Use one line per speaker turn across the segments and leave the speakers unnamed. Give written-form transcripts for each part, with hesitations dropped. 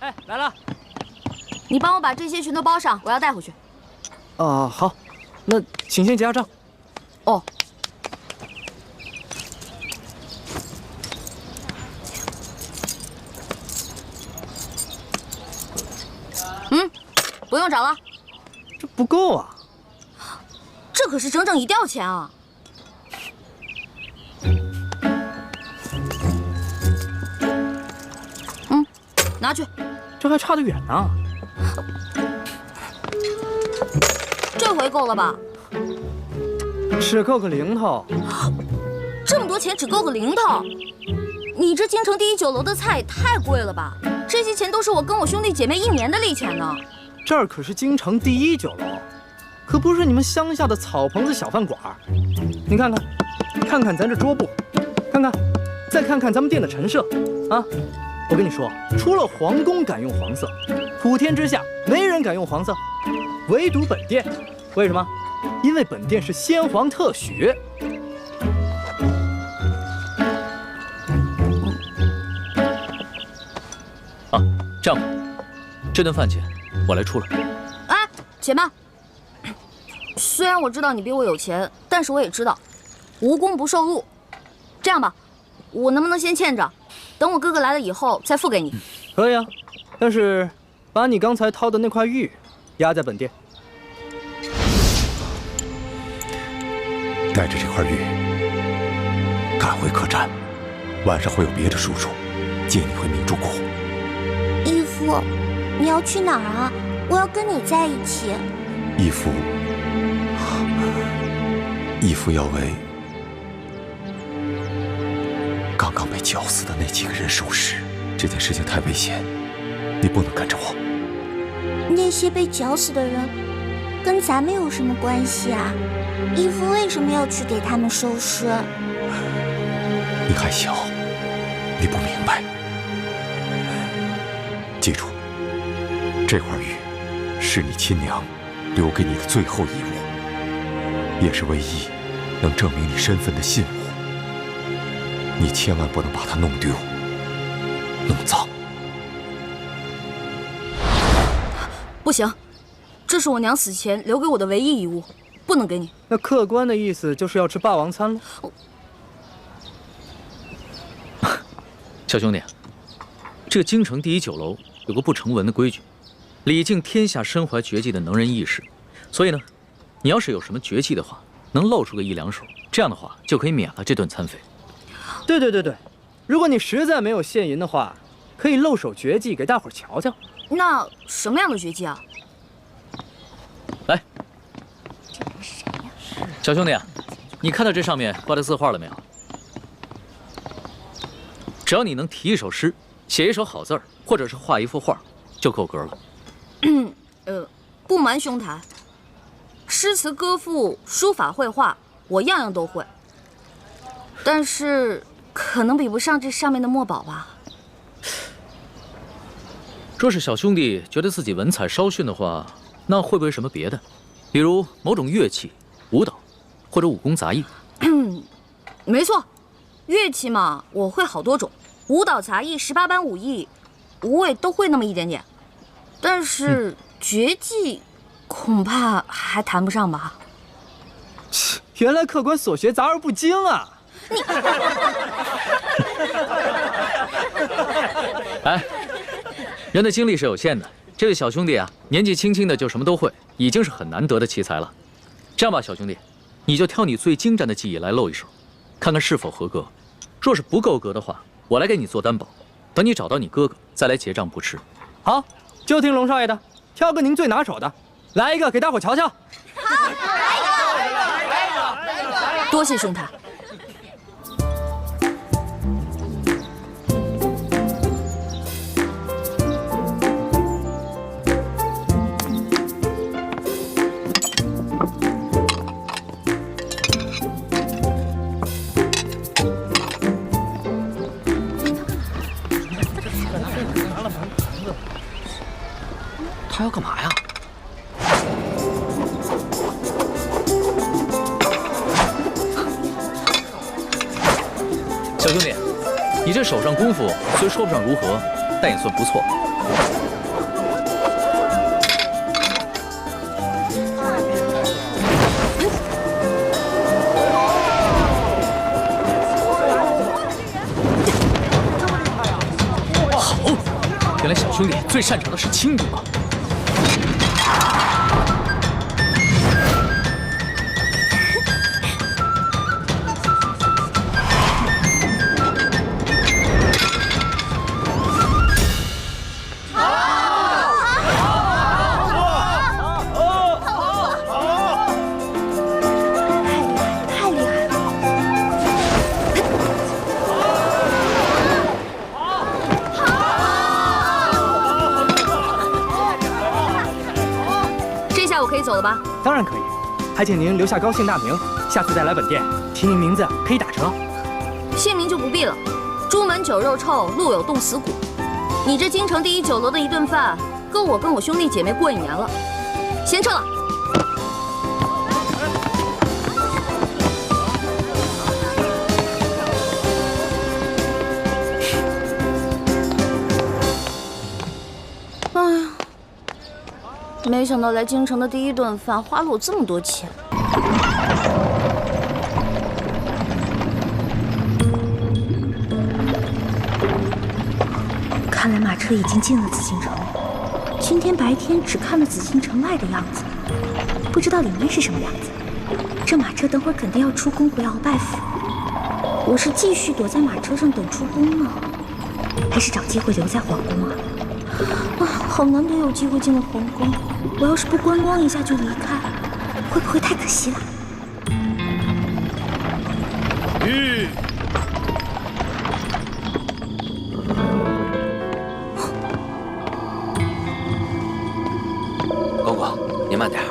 哎，来了。
你帮我把这些全都包上，我要带回去。
好，那请先结下账。
哦。不用找了。
这不够啊！
这可是整整1吊钱啊！拿去。
这还差得远呢。
这回够了吧？
只够个零头。
这么多钱只够个零头？你这京城第一酒楼的菜也太贵了吧？这些钱都是我跟我兄弟姐妹1年的利钱呢。
这儿可是京城第一酒楼，可不是你们乡下的草棚子小饭馆。你看看，看看咱这桌布，看看，再看看咱们店的陈设，啊！我跟你说，除了皇宫敢用黄色，普天之下没人敢用黄色，唯独本店。为什么？因为本店是先皇特许。
这样吧，这顿饭钱我来出了。
哎，且慢。虽然我知道你比我有钱，但是我也知道，无功不受禄。这样吧，我能不能先欠着，等我哥哥来了以后再付给你？
可以啊，但是把你刚才掏的那块玉压在本店。
带着这块玉赶回客栈，晚上会有别的叔叔接你回明珠谷。
义父，你要去哪儿啊？我要跟你在一起。义父要为刚刚被绞死的那几个人收尸，这件事情太危险，你不能跟着我。那些被绞死的人跟咱们有什么关系啊？义父为什么要去给他们收尸？
你还小，你不明白。记住，这块玉是你亲娘留给你的最后遗物，也是唯一能证明你身份的信物。你千万不能把它弄丢、弄脏。
不行，这是我娘死前留给我的唯一遗物，不能给你。
那客官的意思就是要吃霸王餐了。
小兄弟，这个京城第一酒楼有个不成文的规矩，礼敬天下身怀绝技的能人异士。所以呢，你要是有什么绝技的话，能露出个1、2手，这样的话就可以免了这顿餐费。
对，如果你实在没有现银的话，可以露手绝技给大伙儿瞧瞧。
那什么样的绝技啊？
来，小兄弟啊，你看到这上面挂的字画了没有？只要你能题一首诗，写一首好字儿，或者是画一幅画，就够格了。
不瞒兄台，诗词歌赋、书法绘画，我样样都会，但是可能比不上这上面的墨宝吧。
若是小兄弟觉得自己文采稍逊的话，那会不会什么别的，比如某种乐器、舞蹈，或者武功杂艺？
没错，乐器嘛，我会好多种，舞蹈、杂艺、18般武艺，我也都会那么一点点。但是绝技，恐怕还谈不上吧。
原来客官所学杂而不精啊！
哎，人的精力是有限的，这位小兄弟啊，年纪轻轻的就什么都会，已经是很难得的奇才了。这样吧，小兄弟，你就挑你最精湛的技艺来露一手，看看是否合格。若是不够格的话，我来给你做担保，等你找到你哥哥再来结账不迟。
好，就听龙少爷的，挑个您最拿手的，来一个给大伙瞧瞧。
好，来一个。
多谢兄台。
他要干嘛呀？
小兄弟，你这手上功夫虽说不上如何，但也算不错。原来小兄弟最擅长的是轻功啊！
太厉害了！这下我可以走了吧？
当然可以，还请您留下高姓大名，下次再来本店提您名字可以打折。
姓名就不必了，朱门酒肉臭，路有冻死骨。你这京城第一酒楼的一顿饭，够我跟我兄弟姐妹过1年了。先撤了。哎呀，没想到来京城的第一顿饭花了我这么多钱。
看来马车已经进了紫禁城。今天白天只看了紫禁城外的样子，不知道里面是什么样子。这马车等会儿肯定要出宫回鳌拜府，我是继续躲在马车上等出宫呢，还是找机会留在皇宫啊？啊，好难得有机会进了皇宫，我要是不观光一下就离开，会不会太可惜了？
公公，您慢点。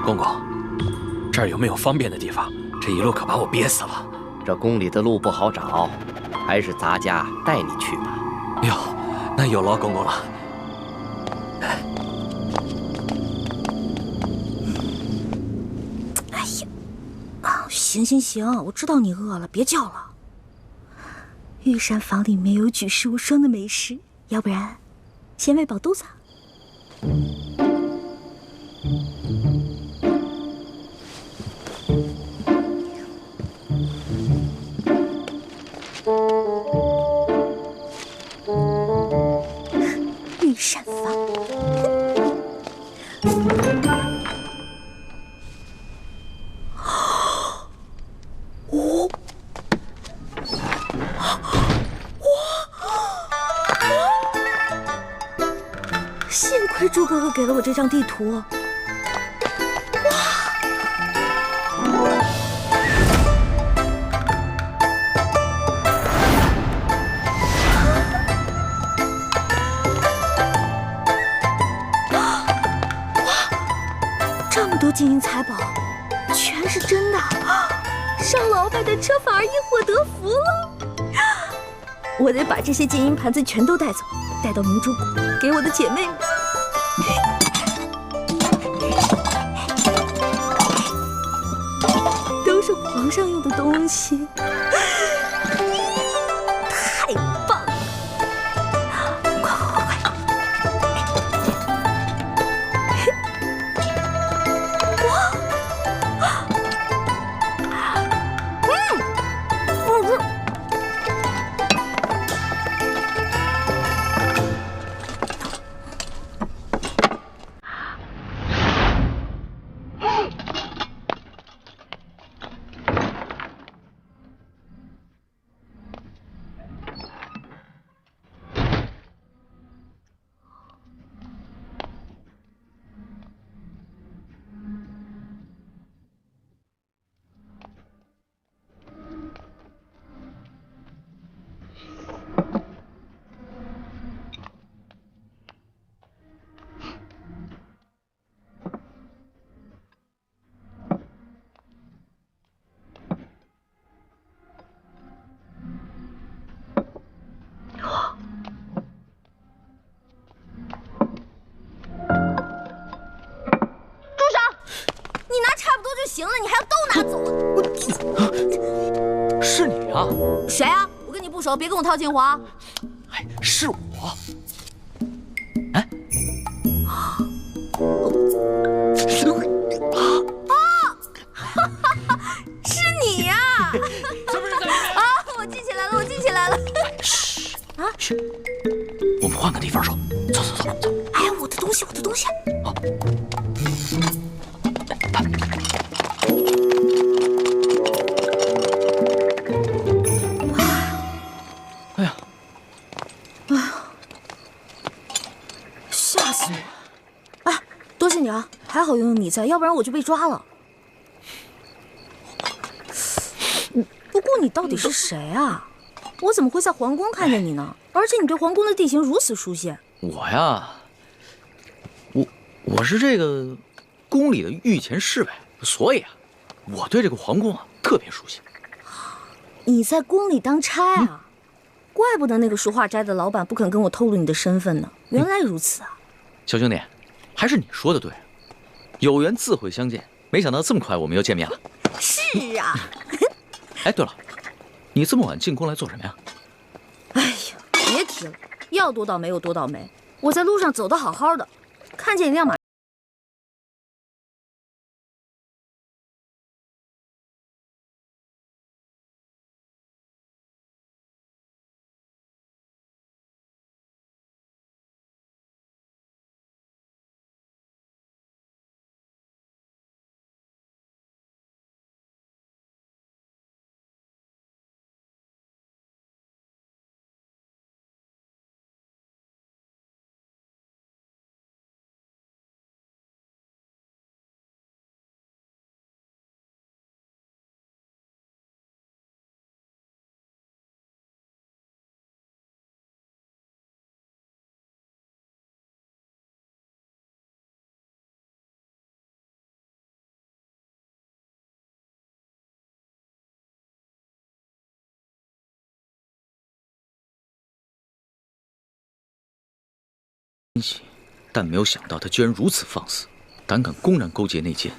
公公，这儿有没有方便的地方？这一路可把我憋死了。
这宫里的路不好找，还是咱家带你去吧。
哟，那有劳公公了。
哎呀，啊，行，我知道你饿了，别叫了。御膳房里面有举世无双的美食，要不然先喂饱肚子。御膳房。幸亏猪哥哥给了我这张地图。哇！这么多金银财宝，全是真的！上鳌拜的车反而因祸得福了。我得把这些金银盘子全都带走，带到明珠谷给我的姐妹们。都是皇上用的东西，太棒了！快！
行了，你还要都拿走？
是你啊？
谁啊？我跟你不不熟，别跟我套近乎啊！
哎，是我。哎，
是你呀！
是不是在
啊，我记起来了，我记起来了。
嘘啊，嘘，我们换个地方说。走走走走。
哎，我的东西，我的东西。
啊。哎呀，
哎呀，吓死我！哎，多谢你啊，还好有你在，要不然我就被抓了。不过你到底是谁啊？我怎么会在皇宫看见你呢？而且你对皇宫的地形如此熟悉。
我呀，我是这个宫里的御前侍卫，所以啊，我对这个皇宫啊特别熟悉。
你在宫里当差啊？怪不得那个书画斋的老板不肯跟我透露你的身份呢。原来如此啊！
小兄弟，还是你说的对，有缘自会相见。没想到这么快我们又见面了。
是啊。
哎，对了，你这么晚进宫来做什么呀？
哎呀，别提了，要多倒霉有多倒霉。我在路上走得好好的，看见一辆马。但没有想到他居然如此放肆，胆敢公然勾结内奸，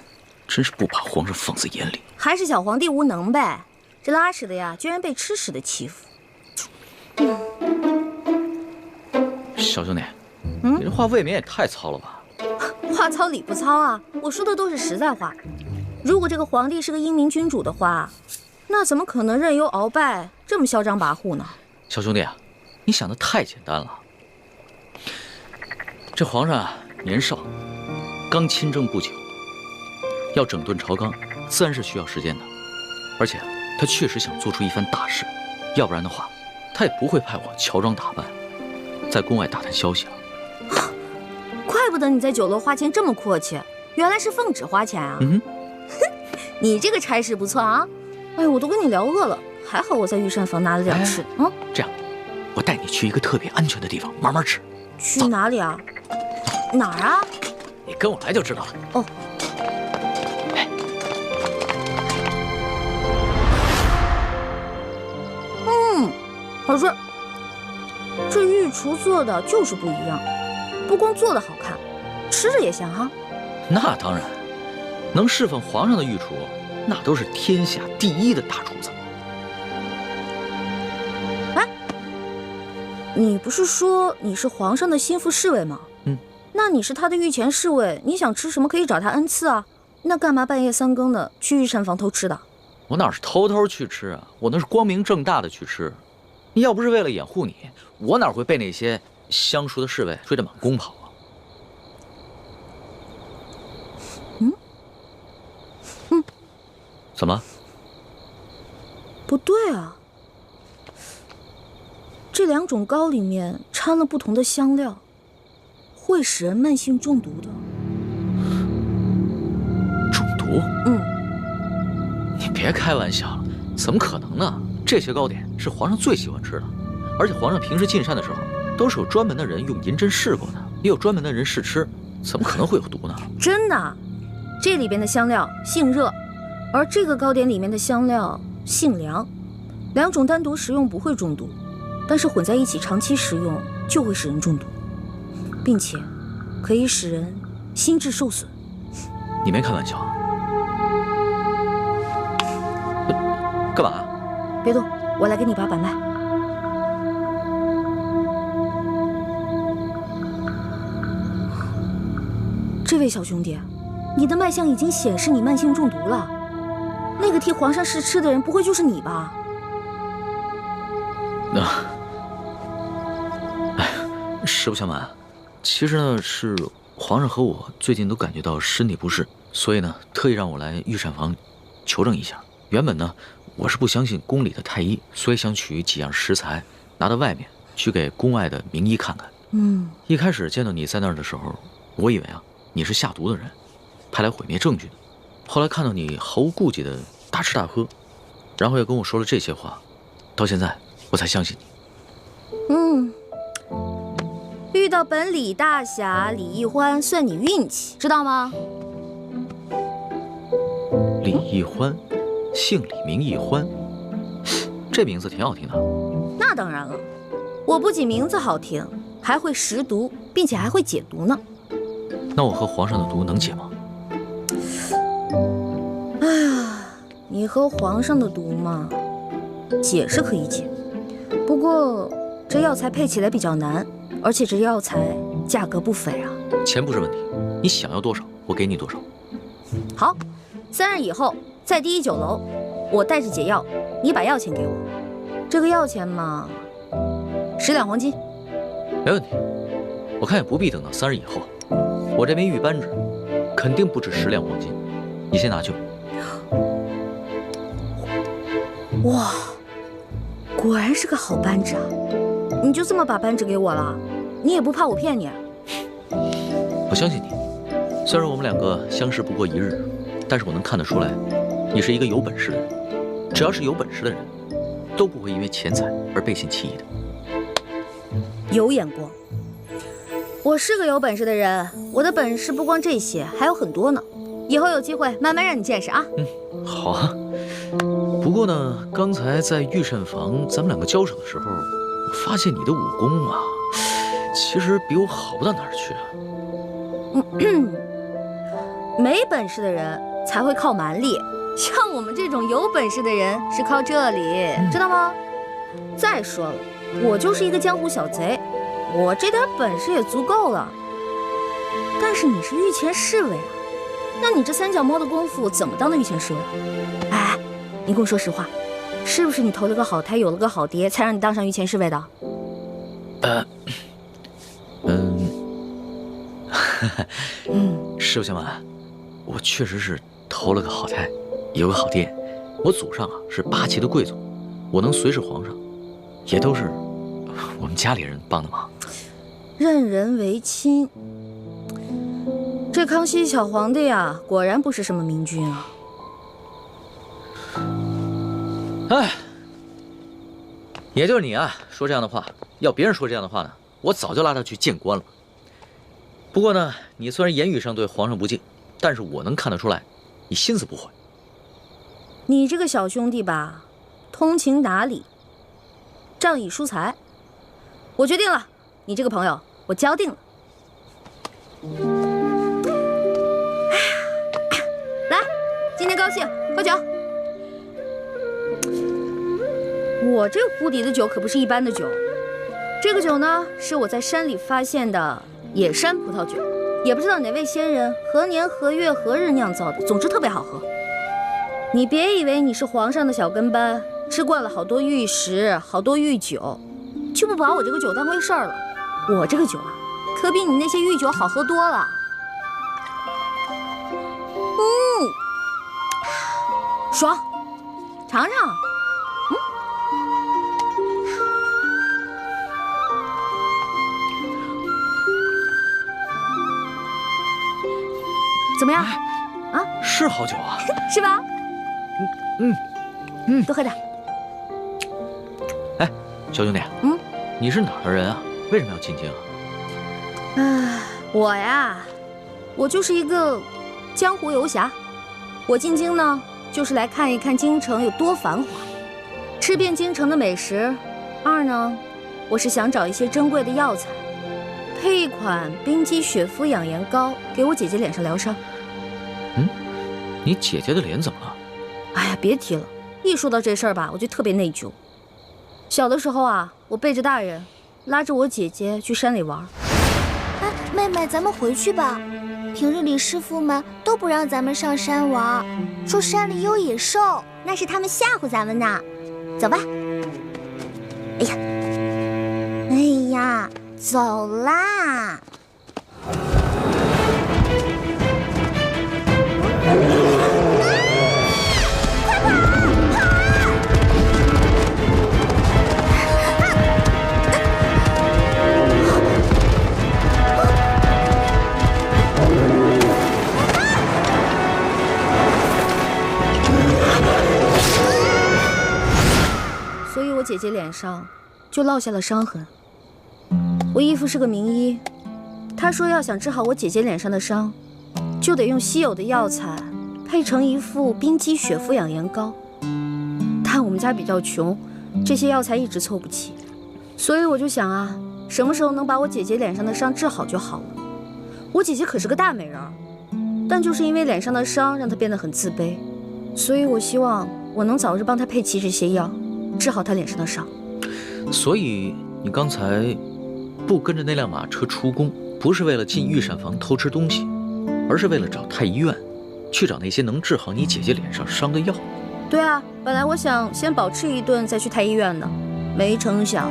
真是不把皇上放在眼里。还是小皇帝无能呗，这拉屎的呀，居然被吃屎的欺负。
小兄弟，你这话未免也太糙了吧？
话糙理不糙啊，我说的都是实在话。如果这个皇帝是个英明君主的话，那怎么可能任由鳌拜这么嚣张跋扈呢？
小兄弟啊，你想的太简单了。这皇上啊，年少，刚亲政不久，要整顿朝纲，自然是需要时间的。而且他确实想做出一番大事，要不然的话，他也不会派我乔装打扮，在宫外打探消息了。
怪不得你在酒楼花钱这么阔气，原来是奉旨花钱啊！你这个差事不错啊！哎，我都跟你聊饿了，还好我在御膳房拿了点吃。
这样，我带你去一个特别安全的地方慢慢吃。
去哪里啊？哪儿啊？
你跟我来就知道了。
哦。可是这御厨做的就是不一样，不光做的好看，吃着也香哈。
那当然，能侍奉皇上的御厨，那都是天下第一的大厨子。
哎，你不是说你是皇上的心腹侍卫吗？那你是他的御前侍卫，你想吃什么可以找他恩赐啊。那干嘛半夜三更的去御膳房偷吃的？
我哪是偷偷去吃啊，我那是光明正大的去吃。要不是为了掩护你，我哪会被那些相熟的侍卫追得满宫跑啊？怎么？
不对啊，这两种糕里面掺了不同的香料，会使人慢性中毒的。
中毒？你别开玩笑了，怎么可能呢？这些糕点是皇上最喜欢吃的，而且皇上平时进膳的时候，都是有专门的人用银针试过的，也有专门的人试吃，怎么可能会有毒呢？
真的，这里边的香料性热，而这个糕点里面的香料性凉，两种单独食用不会中毒，但是混在一起长期食用就会使人中毒，并且可以使人心智受损。
你没开玩笑啊？干嘛？
别动，我来给你把把脉。这位小兄弟，你的脉象已经显示你慢性中毒了。那个替皇上试吃的人，不会就是你吧？
实不相瞒，其实呢是皇上和我最近都感觉到身体不适，所以呢特意让我来御膳房求证一下。原本呢我是不相信宫里的太医，所以想取几样食材拿到外面去给宫外的名医看看。一开始见到你在那儿的时候，我以为啊你是下毒的人，派来毁灭证据的。后来看到你毫无顾忌的大吃大喝，然后又跟我说了这些话，到现在我才相信你。
遇到本李大侠李易欢算你运气，知道吗？
李易欢，姓李名易欢，这名字挺好听的。
那当然了，我不仅名字好听，还会识毒，并且还会解毒呢。
那我和皇上的毒能解吗？
哎呀，你和皇上的毒嘛，解是可以解，不过这药材配起来比较难，而且这药材价格不菲啊。
钱不是问题，你想要多少，我给你多少。
好，3日以后在第1酒楼，我带着解药，你把药钱给我。这个药钱嘛，10两黄金。
没问题，我看也不必等到3日以后。我这枚玉扳指肯定不止10两黄金，你先拿去吧。
哇，果然是个好扳指啊！你就这么把扳指给我了？你也不怕我骗你？
我相信你，虽然我们两个相识不过1日，但是我能看得出来，你是一个有本事的人。只要是有本事的人，都不会因为钱财而背信弃义的。
有眼光。我是个有本事的人，我的本事不光这些，还有很多呢。以后有机会慢慢让你见识啊。
好啊。不过呢，刚才在御膳房咱们两个交手的时候，我发现你的武功啊，其实比我好不到哪儿去啊。
没本事的人才会靠蛮力，像我们这种有本事的人是靠这里，知道吗？再说了，我就是一个江湖小贼，我这点本事也足够了。但是你是御前侍卫啊，那你这3脚猫的功夫怎么当的御前侍卫？哎，你跟我说实话，是不是你投了个好胎，有了个好爹，才让你当上御前侍卫的？
实不相瞒，我确实是投了个好胎，有个好爹。我祖上啊是8旗的贵族，我能随侍皇上，也都是我们家里人帮的忙。
任人唯亲，这康熙小皇帝啊，果然不是什么明君啊。
哎，也就是你啊，说这样的话，要别人说这样的话呢，我早就拉他去见官了。不过呢，你虽然言语上对皇上不敬，但是我能看得出来，你心思不坏。
你这个小兄弟吧，通情达理，仗义疏财。我决定了，你这个朋友我交定了。来，今天高兴，喝酒。我这壶底的酒可不是一般的酒，这个酒呢是我在山里发现的野山葡萄酒，也不知道哪位仙人何年何月何日酿造的，总之特别好喝。你别以为你是皇上的小跟班，吃惯了好多御食，好多御酒，就不把我这个酒当回事儿了。我这个酒啊，可比你那些御酒好喝多了。爽，尝尝。怎么样？啊，
是好酒啊，
是吧？多喝点。
哎，小兄弟，你是哪儿的人啊？为什么要进京啊？
我呀，我就是一个江湖游侠。我进京呢，就是来看一看京城有多繁华，吃遍京城的美食。2呢，我是想找一些珍贵的药材，配一款冰肌雪肤养颜膏，给我姐姐脸上疗伤。
你姐姐的脸怎么了？
哎呀，别提了，一说到这事儿吧，我就特别内疚。小的时候啊，我背着大人，拉着我姐姐去山里玩。
哎，妹妹，咱们回去吧。
平日里师傅们都不让咱们上山玩，说山里有野兽，那是他们吓唬咱们呢。走吧。哎呀，哎呀，走啦！
所以我姐姐脸上就落下了伤痕。我义父是个名医，他说要想治好我姐姐脸上的伤，就得用稀有的药材配成一副冰肌血肤养颜膏。但我们家比较穷，这些药材一直凑不齐，所以我就想啊，什么时候能把我姐姐脸上的伤治好就好了。我姐姐可是个大美人儿，但就是因为脸上的伤让她变得很自卑，所以我希望我能早日帮她配齐这些药，治好她脸上的伤。
所以你刚才不跟着那辆马车出宫，不是为了进御膳房偷吃东西，而是为了找太医院，去找那些能治好你姐姐脸上伤的药。
对啊，本来我想先饱吃一顿再去太医院的，没成想。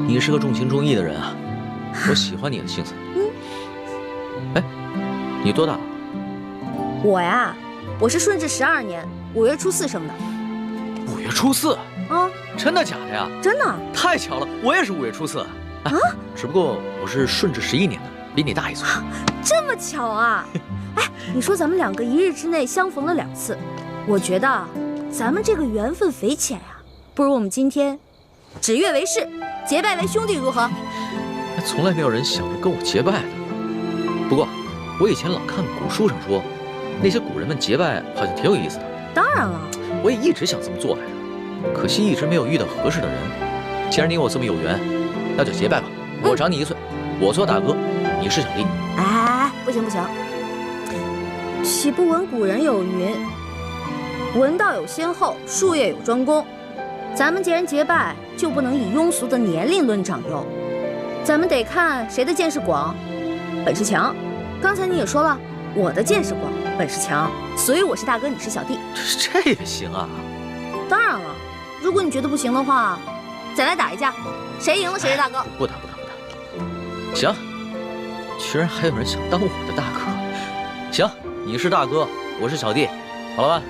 你是个重情重义的人啊，我喜欢你的性子。哎，你多大了？
我呀，我是顺治12年5月初4生的。
5月初4
啊？
真的假的呀？
真的。
太巧了，我也是5月初4。啊？只不过我是顺治11年的，比你大1岁。
这么巧啊？哎，你说咱们2个1日之内相逢了2次，我觉得咱们这个缘分匪浅啊，不如我们今天指月为誓，结拜为兄弟，如何？
从来没有人想着跟我结拜的。不过我以前老看古书上说，那些古人们结拜好像挺有意思的。
当然了，
我也一直想这么做来着，可惜一直没有遇到合适的人。既然你我这么有缘，那就结拜吧。我长你1岁，我做大哥，你是小弟。
哎，不行不行，岂不闻古人有云：文道有先后，术业有专攻。咱们既然结拜，就不能以庸俗的年龄论长幼，咱们得看谁的见识广，本事强。刚才你也说了，我的见识广，本事强，所以我是大哥，你是小弟。
这也行啊？
当然了，如果你觉得不行的话，再来打一架，谁赢了谁是大哥。
不打。行，居然还有人想当我的大哥。行，你是大哥，我是小弟，好了吧？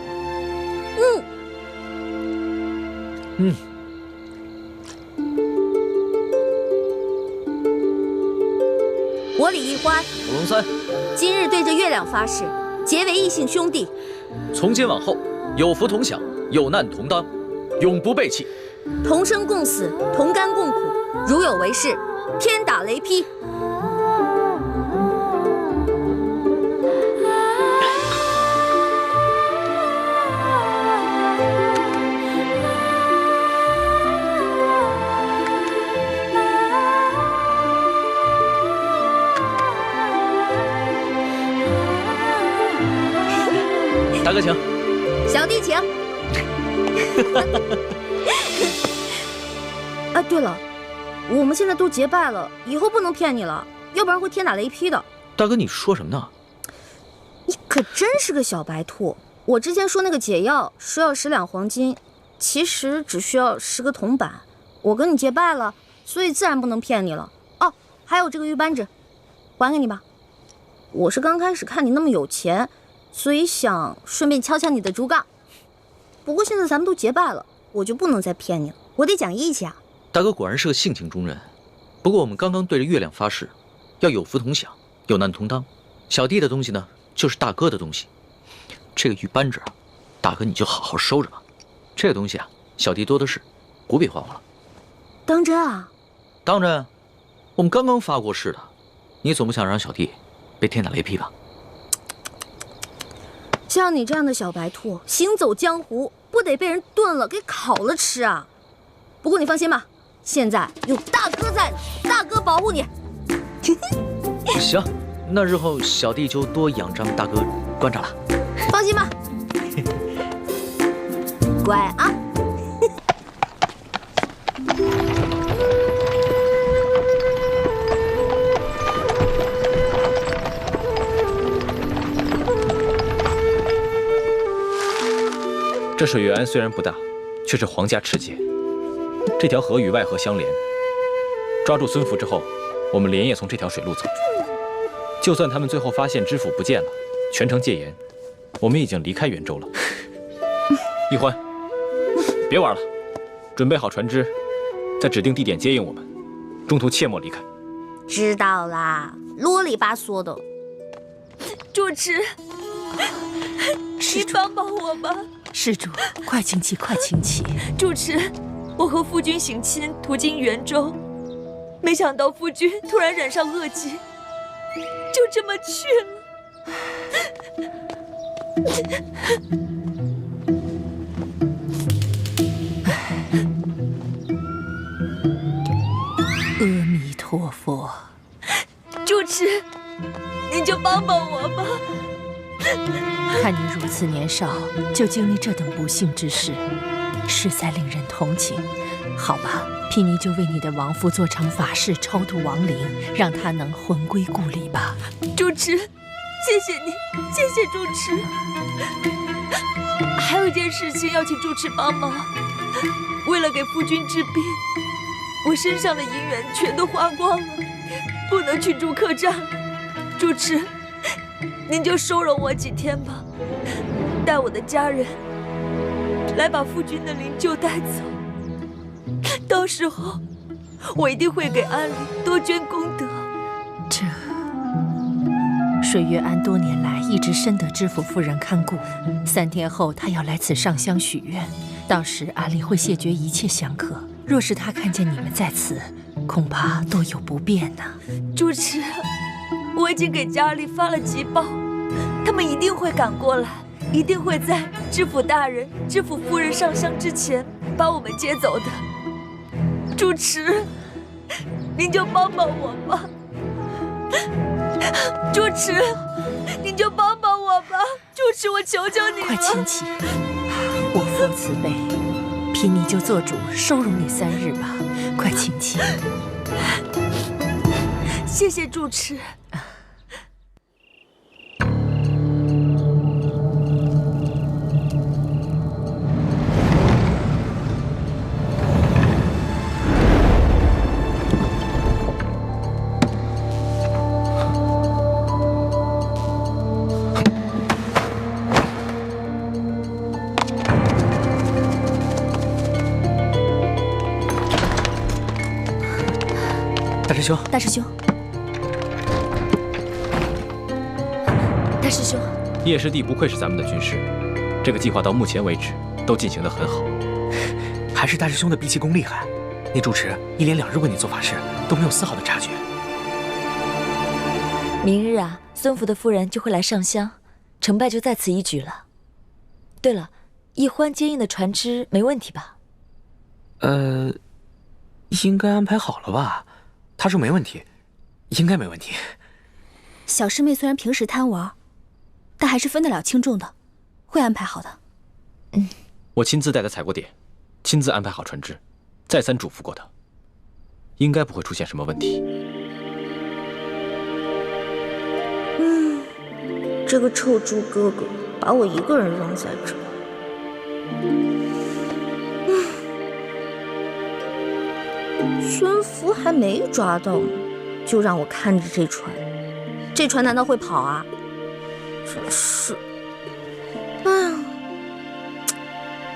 我李易欢，
我龙三，
今日对着月亮发誓，结为异姓兄弟。
从今往后，有福同享，有难同当，永不背弃。
同生共死，同甘共苦，如有违誓，天打雷劈。
大哥请，
小弟请。哎，对了，我们现在都结拜了，以后不能骗你了，要不然会天打雷劈的。
大哥，你说什么呢？
你可真是个小白兔！我之前说那个解药说要10两黄金，其实只需要10个铜板。我跟你结拜了，所以自然不能骗你了。哦，还有这个玉扳指，还给你吧。我是刚开始看你那么有钱，所以想顺便敲敲你的竹杠。不过现在咱们都结拜了，我就不能再骗你了，我得讲义气啊。
大哥果然是个性情中人。不过我们刚刚对着月亮发誓，要有福同享，有难同当。小弟的东西呢，就是大哥的东西。这个玉扳指啊，大哥你就好好收着吧。这个东西啊，小弟多的是，不必还我了。
当真啊？
当真。我们刚刚发过誓的，你总不想让小弟被天打雷劈吧？
像你这样的小白兔，行走江湖不得被人炖了给烤了吃啊！不过你放心吧，现在有大哥在呢，大哥保护你。
行，那日后小弟就多仰仗大哥观察了。
放心吧，乖啊。
这水月庵虽然不大，却是皇家赤界。这条河与外河相连，抓住孙福之后，我们连夜从这条水路走。就算他们最后发现知府不见了，全城戒严，我们已经离开元州了。一欢，别玩了，准备好船只，在指定地点接应我们，中途切莫离开。
知道啦，啰里吧嗦的。
主持，你帮帮我吧。
施主，快请起，快请起。
主持，我和夫君省亲途经元州，没想到夫君突然染上恶疾，就这么去了。
阿弥陀佛。
主持，您就帮帮我吧。
看你如此年少就经历这等不幸之事，实在令人同情。好吧，毗尼就为你的亡夫做场法事，超度亡灵，让他能魂归故里吧。
主持，谢谢你，谢谢主持。还有一件事情要请主持帮忙，为了给夫君治病，我身上的银元全都花光了，不能去住客栈。主持，您就收容我几天吧，带我的家人来把夫君的灵柩带走。到时候我一定会给庵里多捐功德。
这水月庵多年来一直深得知府夫人看顾，3天后她要来此上香许愿，到时庵里会谢绝一切香客。若是她看见你们在此，恐怕多有不便呢。
主持，我已经给家里发了急报，他们一定会赶过来，一定会在知府大人、知府夫人上香之前把我们接走的。主持，您就帮帮我吧。主持，您就帮帮我吧。主持，我求求你了。
快请起，我父慈悲，毗尼就做主收容你3日吧。快请起。
谢谢主持。
大师兄，
大师兄，大师兄，
叶师弟不愧是咱们的军师，这个计划到目前为止都进行得很好。
还是大师兄的闭气功厉害，那主持1连2日为你做法事，都没有丝毫的察觉。
明日啊，孙福的夫人就会来上香，成败就在此一举了。对了，一欢接应的船只没问题吧？
应该安排好了吧？他说没问题，应该没问题。
小师妹虽然平时贪玩，但还是分得了轻重的，会安排好的。
我亲自带他踩过点，亲自安排好船只，再三嘱咐过他，应该不会出现什么问题。
这个臭猪哥哥把我一个人扔在这儿。孙福还没抓到呢，就让我看着这船，这船难道会跑啊？真是，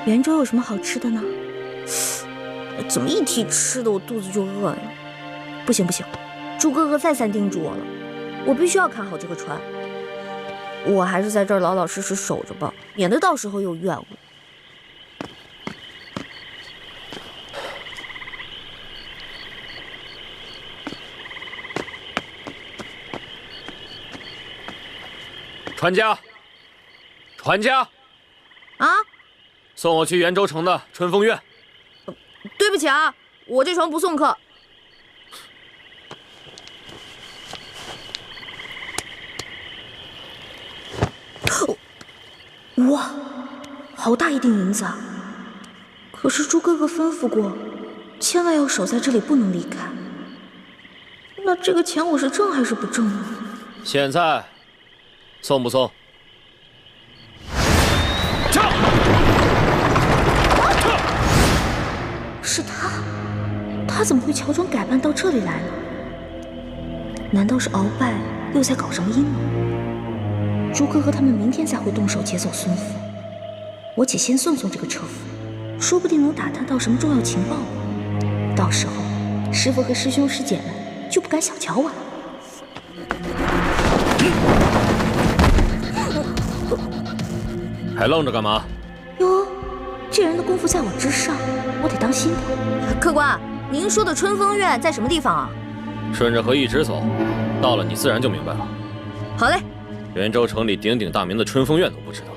元州有什么好吃的呢？
怎么一提吃的我肚子就饿呀？不行不行，猪哥哥再三叮嘱我了，我必须要看好这个船。我还是在这儿老老实实守着吧，免得到时候又怨我。
船家，船家，
啊！
送我去元州城的春风院。
对不起啊，我这船不送客。
哇，好大一锭银子啊！可是猪哥哥吩咐过，千万要守在这里，不能离开。那这个钱我是挣还是不挣呢？
现在送不送？
他怎么会乔装改扮到这里来呢？难道是鳌拜又在搞什么阴谋？朱哥和他们明天才会动手劫走孙府，我且先送送这个车夫，说不定能打探到什么重要情报。到时候师傅和师兄师姐们就不敢小瞧我了。
还愣着干嘛？
哟，这人的功夫在我之上，我得当心点。
客官，您说的春风院在什么地方啊？
顺着河一直走，到了你自然就明白了。
好嘞。
元州城里鼎鼎大名的春风院都不知道，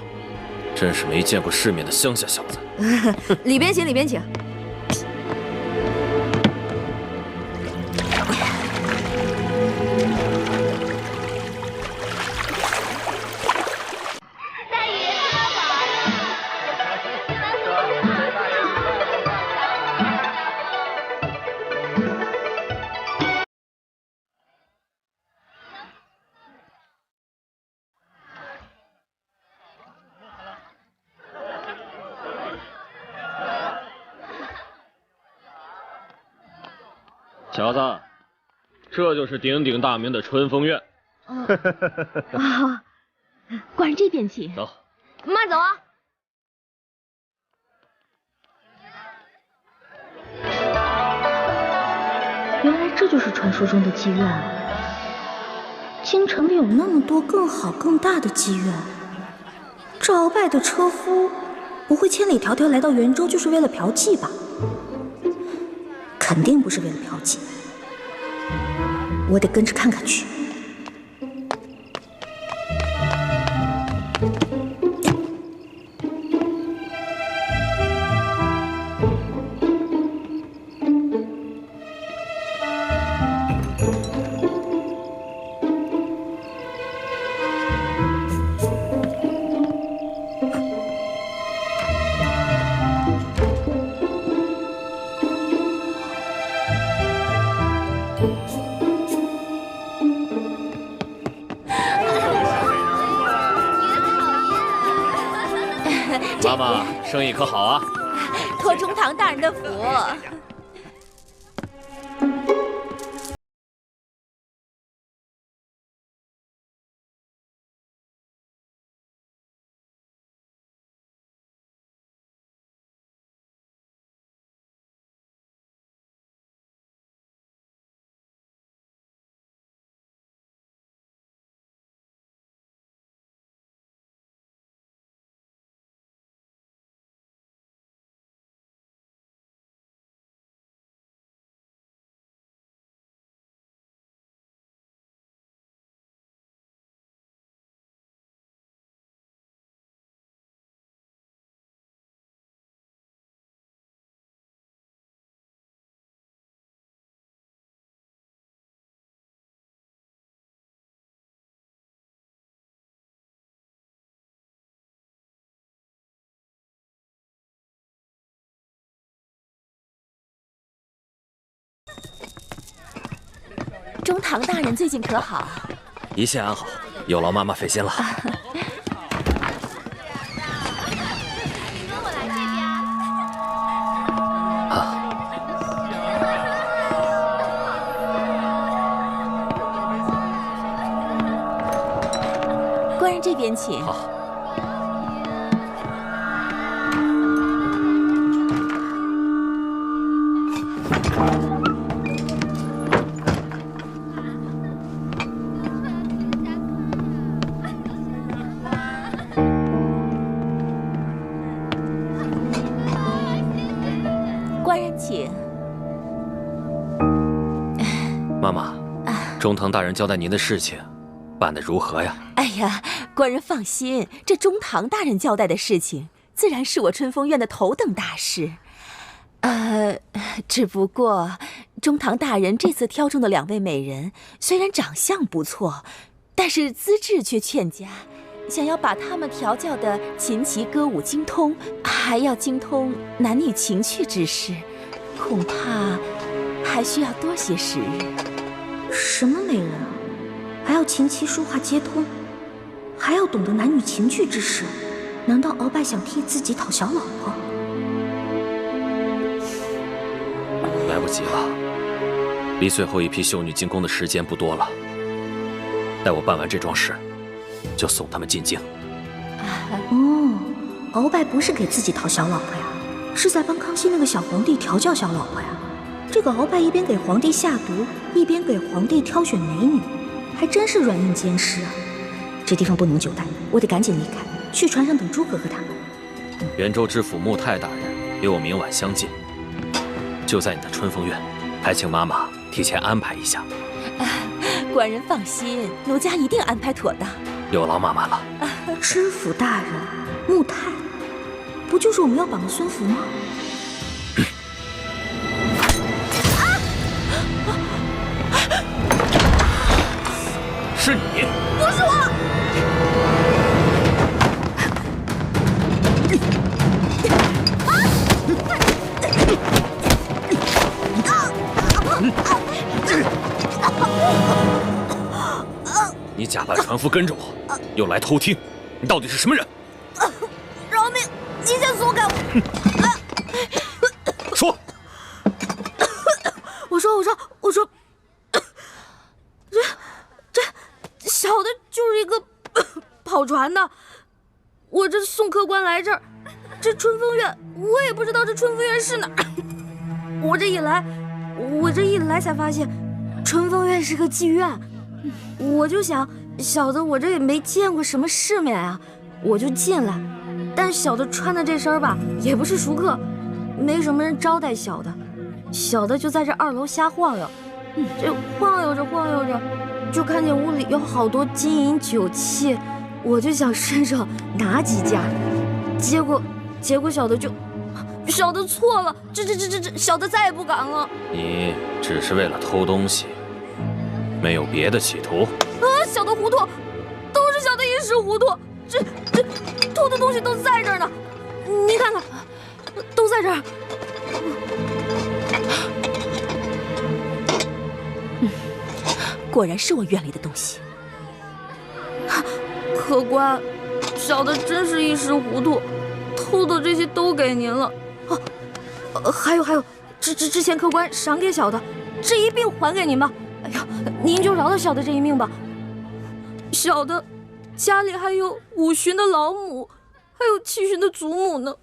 真是没见过世面的乡下小子。
里边请，里边请。
小子，这就是鼎鼎大名的春风院。
啊，官人这边请。
走，
慢走啊！
原来这就是传说中的妓院啊！京城里有那么多更好更大的妓院，这鳌拜的车夫不会千里迢迢来到元州就是为了嫖妓吧？肯定不是为了嫖妓，我得跟着看看去。
妈妈，生意可好啊？
托中堂大人的福。中堂大人最近可好？
一切安好，有劳妈妈费心了。
官人这边请。
好。
官人请。
妈妈，中堂大人交代您的事情，办得如何呀？
哎呀，官人放心，这中堂大人交代的事情，自然是我春风院的头等大事。只不过中堂大人这次挑中的2位美人，虽然长相不错，但是资质却欠佳。想要把她们调教的琴棋歌舞精通，还要精通男女情趣之事，恐怕还需要多些时日。
什么美人啊？还要琴棋书画皆通，还要懂得男女情趣之事？难道鳌拜想替自己讨小老婆？
来，
来不及了，离最后一批秀女进宫的时间不多了。待我办完这桩事，就送他们进京。
哦，鳌拜不是给自己讨小老婆呀，是在帮康熙那个小皇帝调教小老婆呀。这个鳌拜一边给皇帝下毒，一边给皇帝挑选美女，还真是软硬兼施啊。这地方不能久待，我得赶紧离开，去船上等诸葛和他们。
元州知府穆泰大人约我明晚相见，就在你的春风院，还请妈妈提前安排一下。
官人放心，奴家一定安排妥当。
有劳妈妈了。
知府大人，穆泰，不就是我们要绑的孙福吗？
是你？
不是我。
你假扮船夫跟着我，又来偷听，你到底是什么人？
饶命！你先松开我！
说。
我说，这小的就是一个跑船的，我这送客官来这儿，这春风院我也不知道这春风院是哪儿，我这一来才发现，春风院是个妓院，我就想小的我这也没见过什么世面啊，我就进来，但小的穿的这身吧也不是熟客，没什么人招待小的。小的就在这2楼瞎晃悠，这晃悠着，就看见屋里有好多金银酒器，我就想伸手拿几件，结果小的错了，这小的再也不敢了。
你只是为了偷东西，没有别的企图？
小的糊涂，都是小的一时糊涂，这偷的东西都在这儿呢，你看看，都在这儿。
果然是我院里的东西。
客官，小的真是一时糊涂，偷的这些都给您了。还有，之前客官赏给小的，这一并还给您吧。哎呀，您就饶了小的这一命吧。小的家里还有5旬的老母，还有7旬的祖母呢。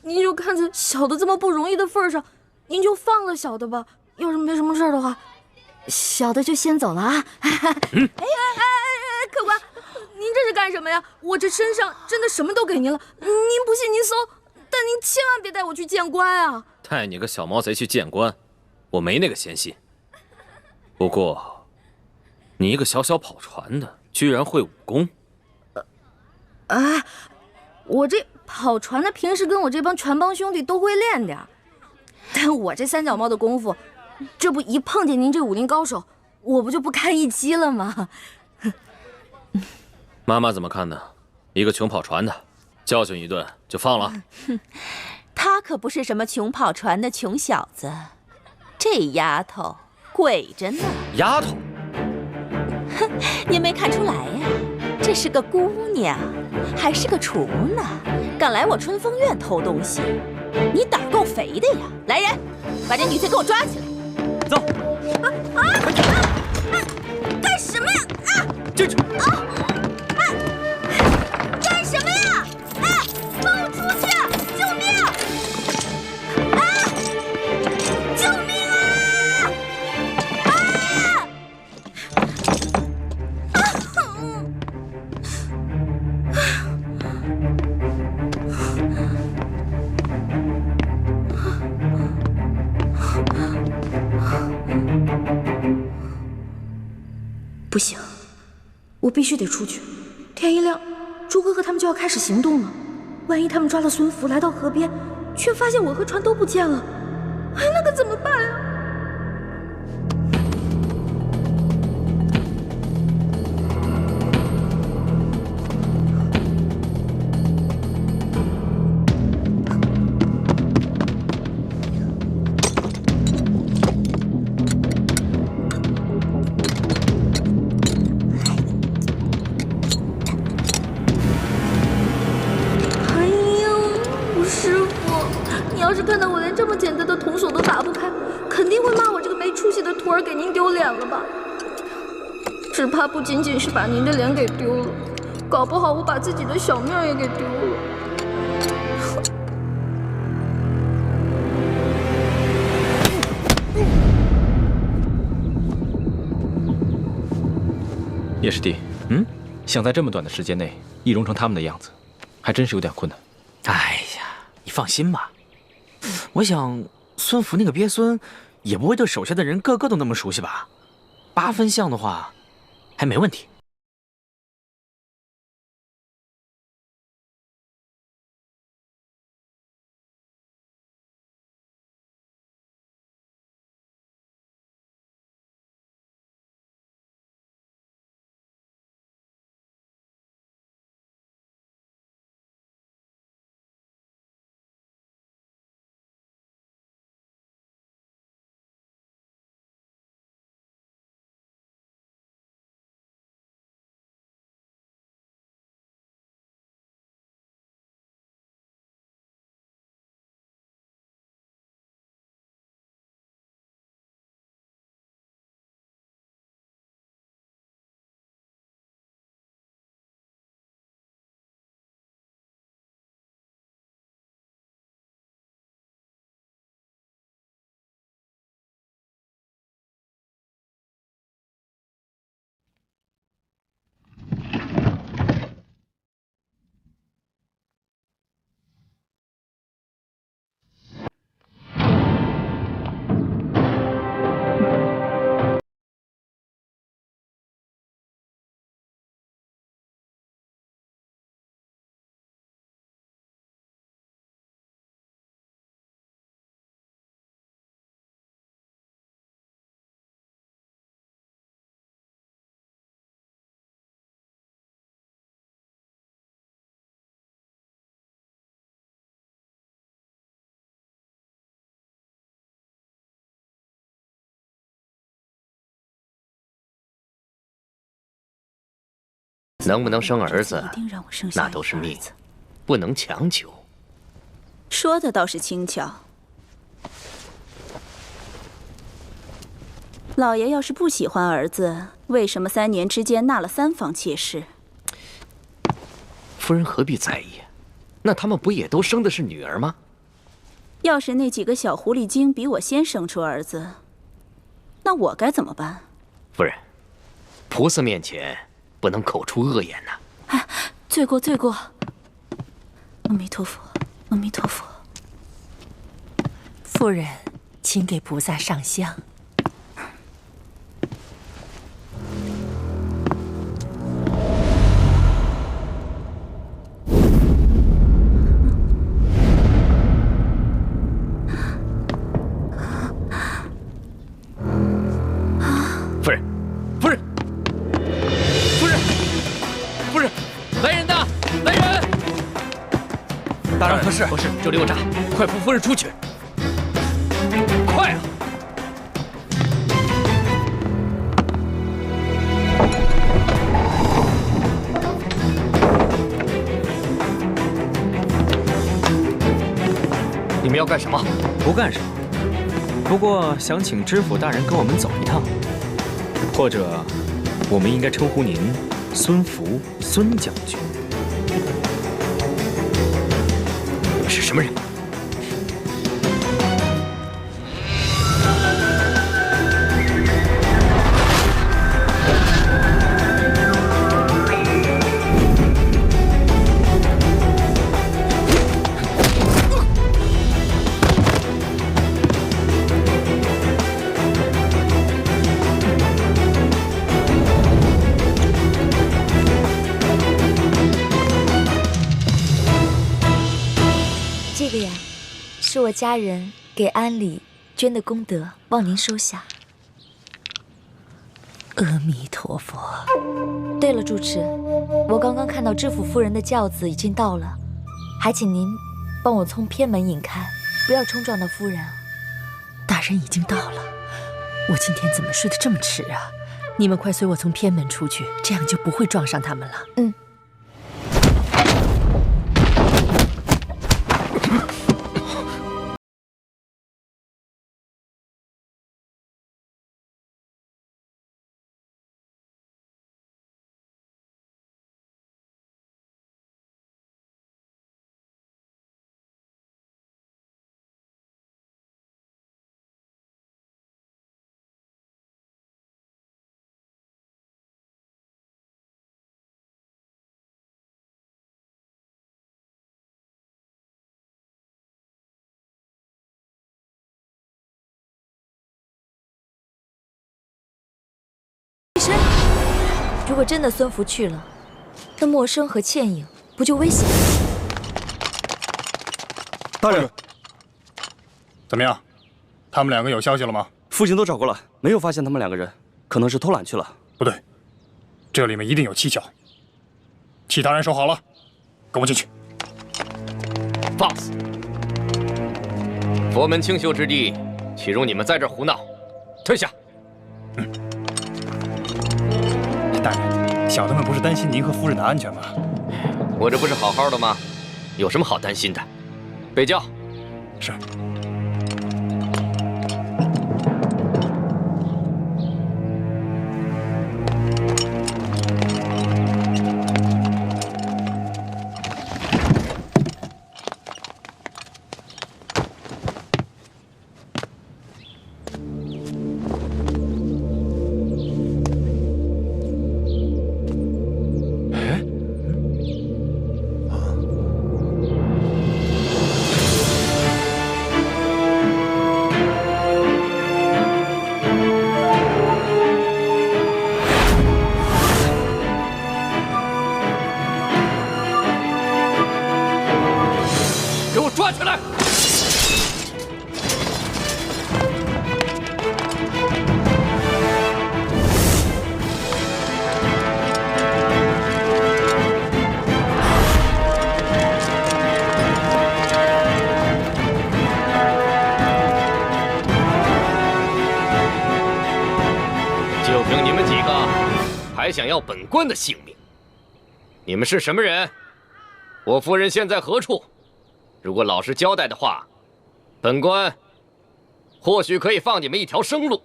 您就看在小的这么不容易的份上，您就放了小的吧。要是没什么事的话，小的就先走了啊。客官，您这是干什么呀？我这身上真的什么都给您了，您不信您搜，但您千万别带我去见官啊！
带你个小毛贼去见官，我没那个闲心。不过，你一个小跑船的，居然会武功？
我这跑船的平时跟我这帮船帮兄弟都会练点，但我这3脚猫的功夫，这不一碰见您这武林高手，我不就不堪一击了吗？
妈妈怎么看呢？一个穷跑船的，教训一顿就放了？
他可不是什么穷跑船的穷小子，这丫头鬼着呢。
丫头？
哼，您没看出来呀？这是个姑娘，还是个厨呢，敢来我春风院偷东西，你胆够肥的呀！来人，把这女贼给我抓起来！
走。
干什么呀？
进去。
干什么呀？放我出去！救命！救命不行，我必须得出去。天一亮，诸葛和他们就要开始行动了。万一他们抓了孙福来到河边，却发现我和船都不见了，那可怎么办呀？
你要是看到我连这么简单的铜锁都打不开，肯定会骂我这个没出息的徒儿给您丢脸了吧？只怕不仅仅是把您的脸给丢了，搞不好我把自己的小命也给丢了。
叶师弟，想在这么短的时间内易容成他们的样子，还真是有点困难。
哎呀，你放心吧，我想孙福那个鳖孙也不会对手下的人个个都那么熟悉吧？8分像的话，还没问题。能不能生儿子，那都是命，不能强求。
说的倒是轻巧。老爷要是不喜欢儿子，为什么3年之间纳了3房妾室？
夫人何必在意？那他们不也都生的是女儿吗？
要是那几个小狐狸精比我先生出儿子，那我该怎么办？
夫人，菩萨面前不能口出恶言呐。
哎，罪过罪过。阿弥陀佛，阿弥陀佛。
夫人，请给菩萨上香。
夫人，夫人，夫人，夫人，来人呐！来人！
大人何事？
不是，这里有诈，快扶夫人出去！快啊！你们要干什么？
不干什么，不过想请知府大人跟我们走一趟，或者我们应该称呼您孙福孙将军。
你们是什么人？
这个呀，是我家人给安里捐的功德，望您收下。
阿弥陀佛。
对了，主持，我刚刚看到知府夫人的轿子已经到了，还请您帮我从偏门引开，不要冲撞到夫人啊。
大人已经到了，我今天怎么睡得这么迟啊？你们快随我从偏门出去，这样就不会撞上他们了。
嗯。如果真的孙福去了，那默笙和倩影不就危险了？
大人，
怎么样？他们两个有消息了吗？
父亲都找过了，没有发现他们两个人，可能是偷懒去了。
不对，这里面一定有蹊跷。其他人收好了，跟我进去。
放肆！佛门清修之地，岂容你们在这儿胡闹？退下！
大人，小的们不是担心您和夫人的安全吗？
我这不是好好的吗？有什么好担心的？备轿。
是。
抓起来！就凭你们几个，还想要本官的性命？你们是什么人？我夫人现在何处？如果老实交代的话，本官或许可以放你们一条生路；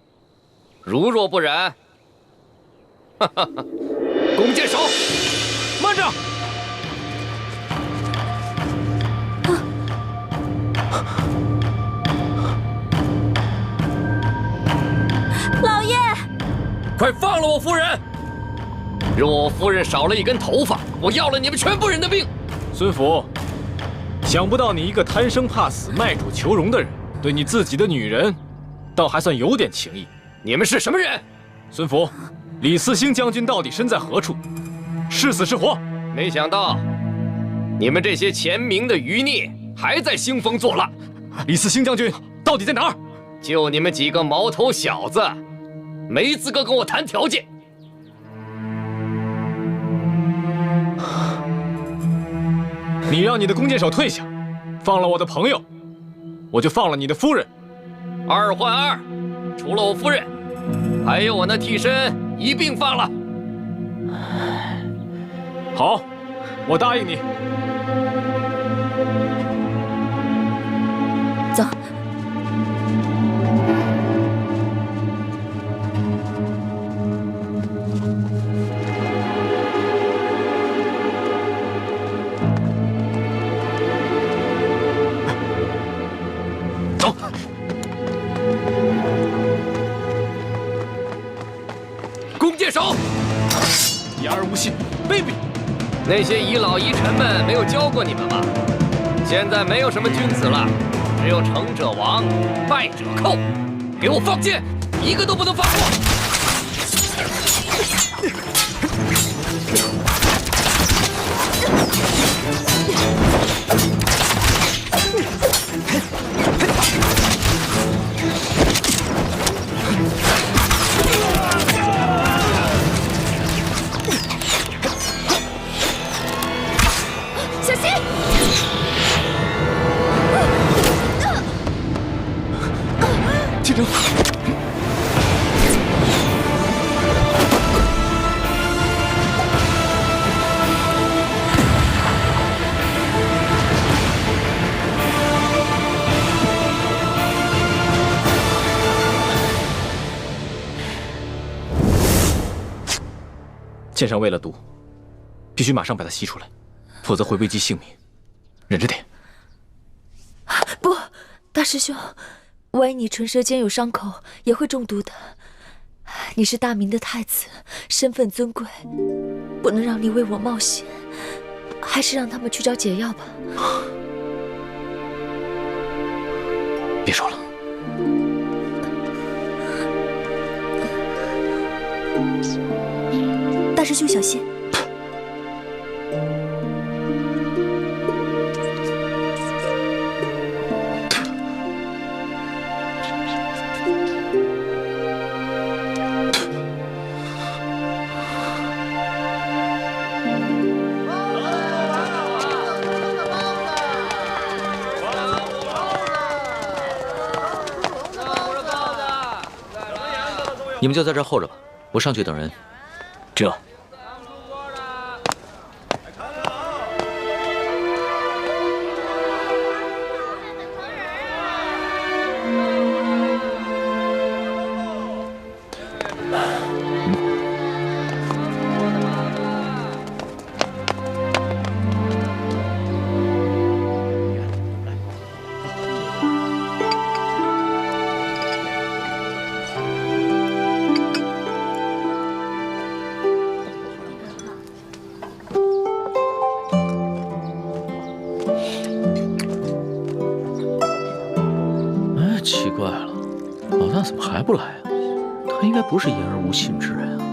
如若不然，哈哈哈！弓箭手，慢着！
老爷，
快放了我夫人！若我夫人少了一根头发，我要了你们全部人的命！
孙福。想不到你一个贪生怕死、卖主求荣的人，对你自己的女人，倒还算有点情义。
你们是什么人？
孙福，李嗣兴将军到底身在何处？是死是活？
没想到，你们这些前明的余孽还在兴风作浪。
李嗣兴将军到底在哪儿？
就你们几个毛头小子，没资格跟我谈条件。
你让你的弓箭手退下，放了我的朋友，我就放了你的夫人。
2换2，除了我夫人，还有我那替身一并放了。
好，我答应你。
走。
弓箭手，
言而无信，卑鄙！
那些遗老遗臣们没有教过你们吗？现在没有什么君子了，只有成者亡，败者寇。给我放箭，一个都不能放过！
小心！
进城。剑上喂了毒，必须马上把它吸出来，否则会危及性命。忍着点。
不，大师兄，万一你唇舌间有伤口，也会中毒的。你是大明的太子，身份尊贵，不能让你为我冒险，还是让他们去找解药吧。
别说了。
大师兄。
兄小心。
你们就在这儿候着吧，我上去等人。
这。
奇怪了，老大怎么还不来啊？他应该不是言而无信之人啊。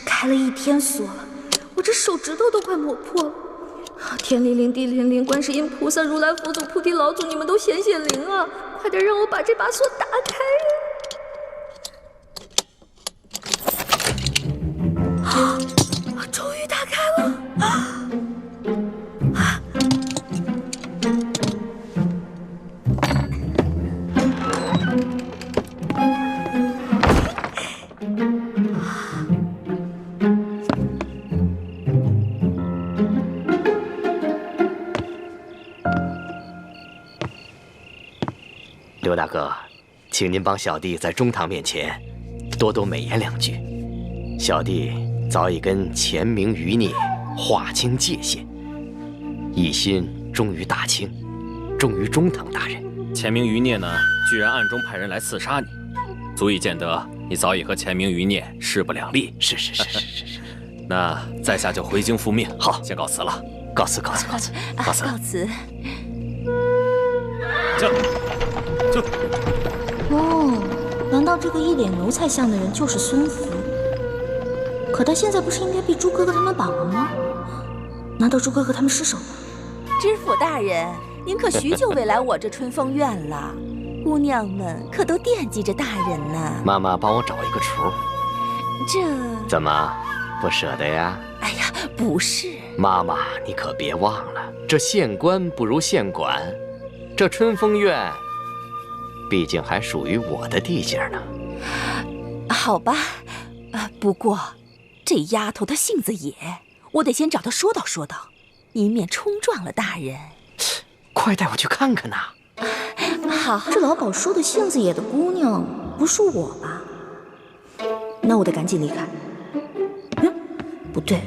开了1天锁了，我这手指头都快磨破了。天灵灵，地灵灵，观世音菩萨、如来佛祖、菩提老祖，你们都显显灵啊！快点让我把这把锁打开呀！终于打开了！
刘大哥，请您帮小弟在中堂面前多多美言2句。小弟早已跟钱明余孽划清界限，一心忠于大清，忠于中堂大人。
钱明余孽呢，居然暗中派人来刺杀你，足以见得你早已和钱明余孽势不两立。
是。
那在下就回京复命。
好，
先告辞了。
告辞。
告辞。
就。
哦，难道这个一脸奴才相的人就是孙福？可他现在不是应该被猪哥哥他们绑了吗？难道猪哥哥他们失手了？
知府大人，您可许久未来我这春风院了，姑娘们可都惦记着大人呢。
妈妈帮我找一个厨。
这
怎么不舍得呀？
哎呀，不是。
妈妈，你可别忘了，这县官不如县管，这春风院毕竟还属于我的地界呢。
好吧，不过这丫头她性子野，我得先找她说道说道，以免冲撞了大人。
快带我去看看呐！
好，这老鸨说的性子野的姑娘不是我吧？那我得赶紧离开。不对，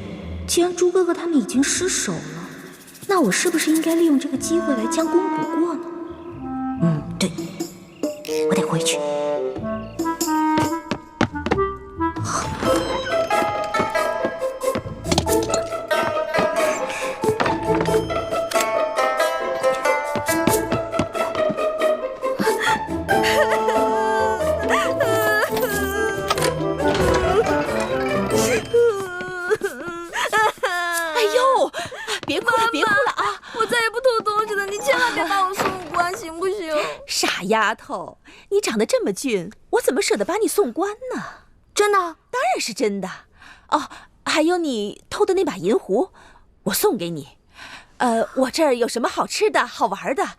既然猪哥哥他们已经失手了，那我是不是应该利用这个机会来将功补过呢？对，我得回去。
傻丫头，你长得这么俊，我怎么舍得把你送官呢？
真的？
当然是真的。哦，还有你偷的那把银壶，我送给你。我这儿有什么好吃的好玩的，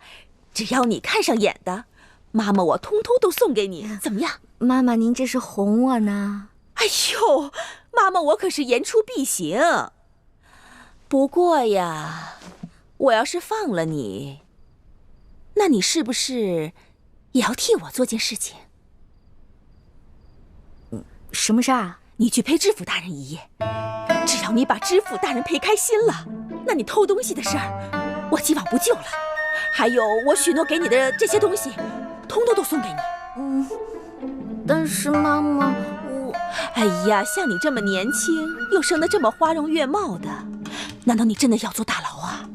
只要你看上眼的，妈妈我通通都送给你，怎么样？
妈妈，您这是哄我呢？
哎呦，妈妈我可是言出必行。不过呀，我要是放了你，那你是不是也要替我做件事情？
什么事啊？
你去陪知府大人一夜，只要你把知府大人陪开心了，那你偷东西的事儿，我既往不咎了。还有我许诺给你的这些东西，通通都送给你。
但是妈妈，
哎呀，像你这么年轻，又生得这么花容月貌的，难道你真的要坐大牢啊？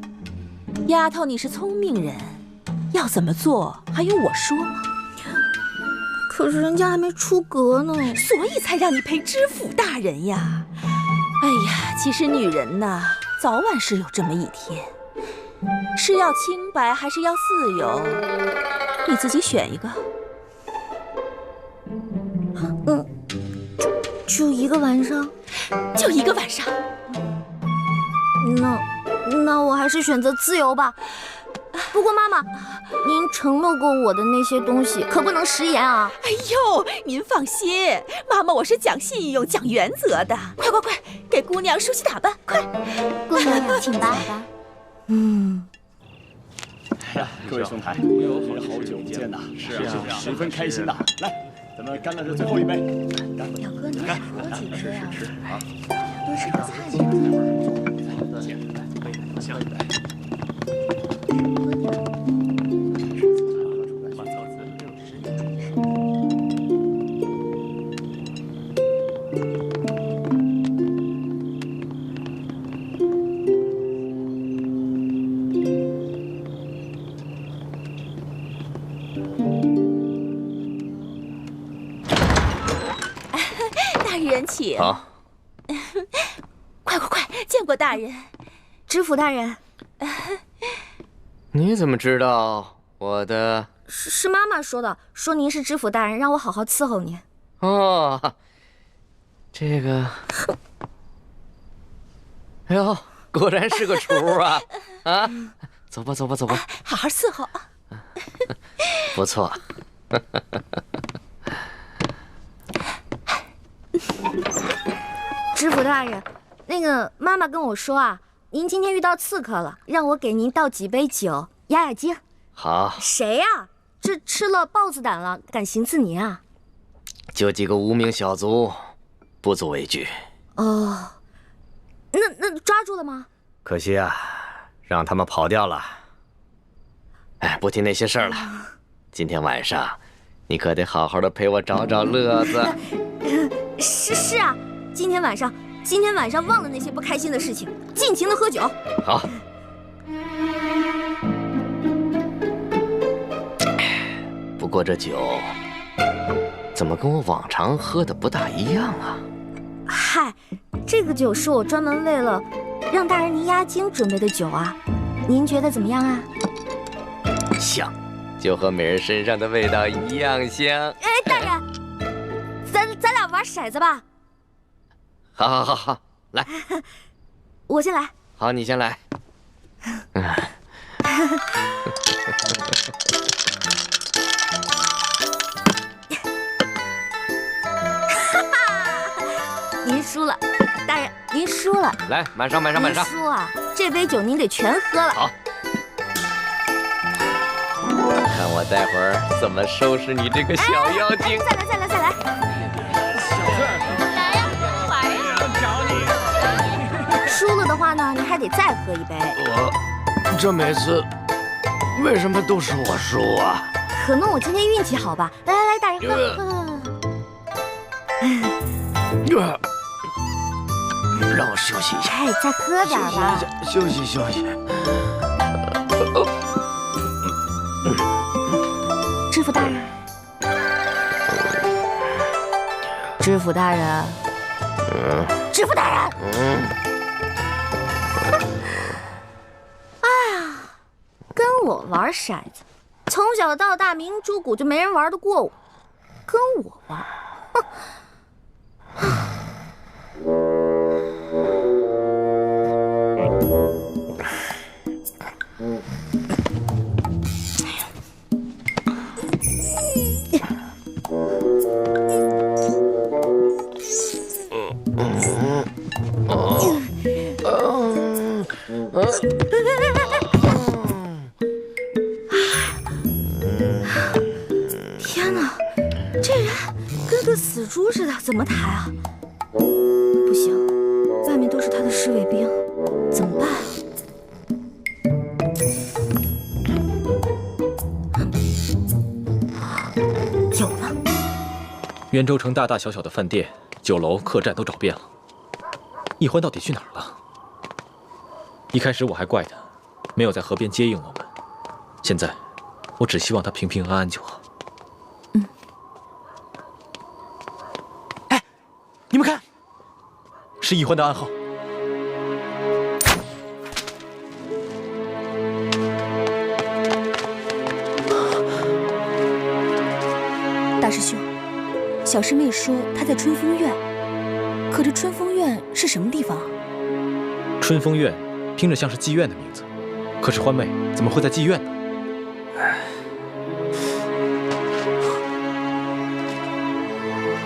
丫头，你是聪明人，要怎么做还用我说吗？
可是人家还没出阁呢，
所以才让你陪知府大人呀。哎呀，其实女人呐，早晚是有这么一天，是要清白还是要自由，你自己选一个。
就一个晚上，
就一个晚上。
那我还是选择自由吧。不过妈妈，您承诺过我的那些东西可不能食言啊！
哎呦，您放心，妈妈我是讲信用、讲原则的。快快快，给姑娘梳洗打扮，快！
姑娘请吧。
各位兄台，好久不见呐，是啊，十分开心呐。来，咱们干了这最后一杯。
表哥，你还喝几杯啊？
啊，
都是个菜呀。
大人请。
好。
快快快，见过大人。
知府大人。
你怎么知道我的？
是妈妈说的，说您是知府大人，让我好好伺候您。
哦，这个，哎呦，果然是个厨啊！啊，走吧，走吧，走吧，
好好伺候啊。
不错。
知府大人，那个妈妈跟我说啊，您今天遇到刺客了，让我给您倒几杯酒压压惊。
好。
谁呀？这吃了豹子胆了，敢行刺您啊？
就几个无名小卒，不足为惧。
哦，那抓住了吗？
可惜啊，让他们跑掉了。哎，不提那些事儿了。今天晚上，你可得好好的陪我找找乐子。
是啊，今天晚上忘了那些不开心的事情，尽情的喝酒。
好。不过这酒怎么跟我往常喝的不大一样啊？
嗨，这个酒是我专门为了让大人您压惊准备的酒啊，您觉得怎么样啊？
香，就和美人身上的味道一样香。
哎，大人，咱俩玩骰子吧。
好，来，
我先来。
好，你先来。
您输了，大人，您输了。
来，满上。
您输啊！这杯酒您得全喝了。
好，看我待会儿怎么收拾你这个小妖精。
再来。
小翠儿，
来呀，来呀！
找你。
输了的话呢，你还得再喝一杯。
这每次为什么都是我输啊？
可能我今天运气好吧。来，大人喝。
让我休息一下。
哎，再喝点吧。
休息。
知府大人，知府大人，知府大人。哎呀，跟我玩骰子，从小到大，明珠谷就没人玩得过我，跟我玩，哼！天哪，这人跟个死猪似的，怎么抬啊？不行，外面都是他的侍卫兵，怎么办？有了！
袁州城大大小小的饭店、酒楼、客栈都找遍了，易欢到底去哪儿了？一开始我还怪他，没有在河边接应我们。现在，我只希望他平平安安就好。
哎，你们看，
是易欢的暗号。
大师兄，小师妹说她在春风院，可这春风院是什么地方啊？
春风院听着像是妓院的名字，可是欢妹怎么会在妓院呢？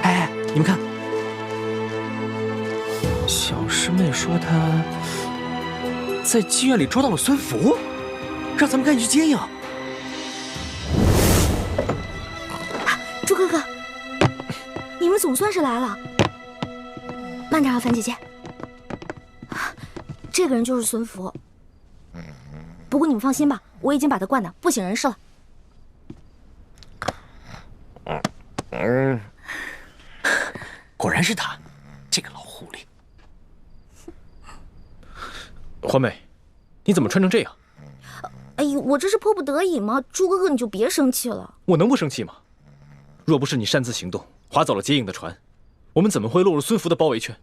哎，你们看，小师妹说她在妓院里捉到了孙福，让咱们赶紧去接应。
朱哥哥，你们总算是来了。慢点啊，樊姐姐。这个人就是孙福。不过你们放心吧，我已经把他灌得不省人事了。
果然是他，这个老狐狸。
欢妹，你怎么穿成这样？
哎呦，我这是迫不得已嘛，朱哥哥你就别生气了。
我能不生气吗？若不是你擅自行动，划走了接应的船，我们怎么会落入孙福的包围圈？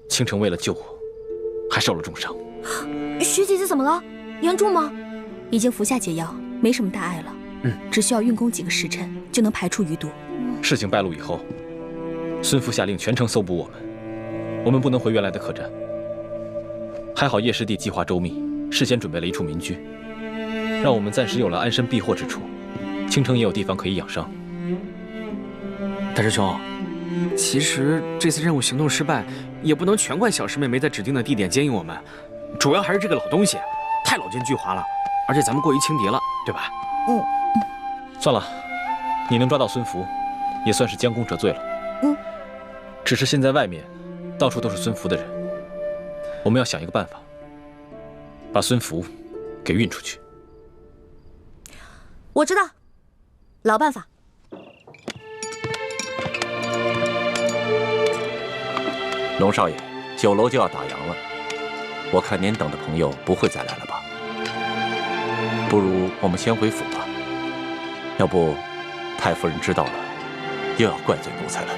倾城为了救我，还受了重伤。
学姐姐怎么了？严重吗？已经服下解药，没什么大碍了。只需要运功几个时辰，就能排出余毒。
事情败露以后，孙福下令全城搜捕我们，我们不能回原来的客栈。还好叶师弟计划周密，事先准备了一处民居，让我们暂时有了安身避祸之处。倾城也有地方可以养伤。
大师兄，其实这次任务行动失败，也不能全怪小师妹没在指定的地点接应我们，主要还是这个老东西太老奸巨猾了，而且咱们过于轻敌了，对吧？
算了，你能抓到孙福，也算是将功折罪了。只是现在外面到处都是孙福的人，我们要想一个办法，把孙福给运出去。
我知道，老办法。
龙少爷，酒楼就要打烊了，我看您等的朋友不会再来了吧？不如我们先回府吧，要不太夫人知道了，又要怪罪奴才了。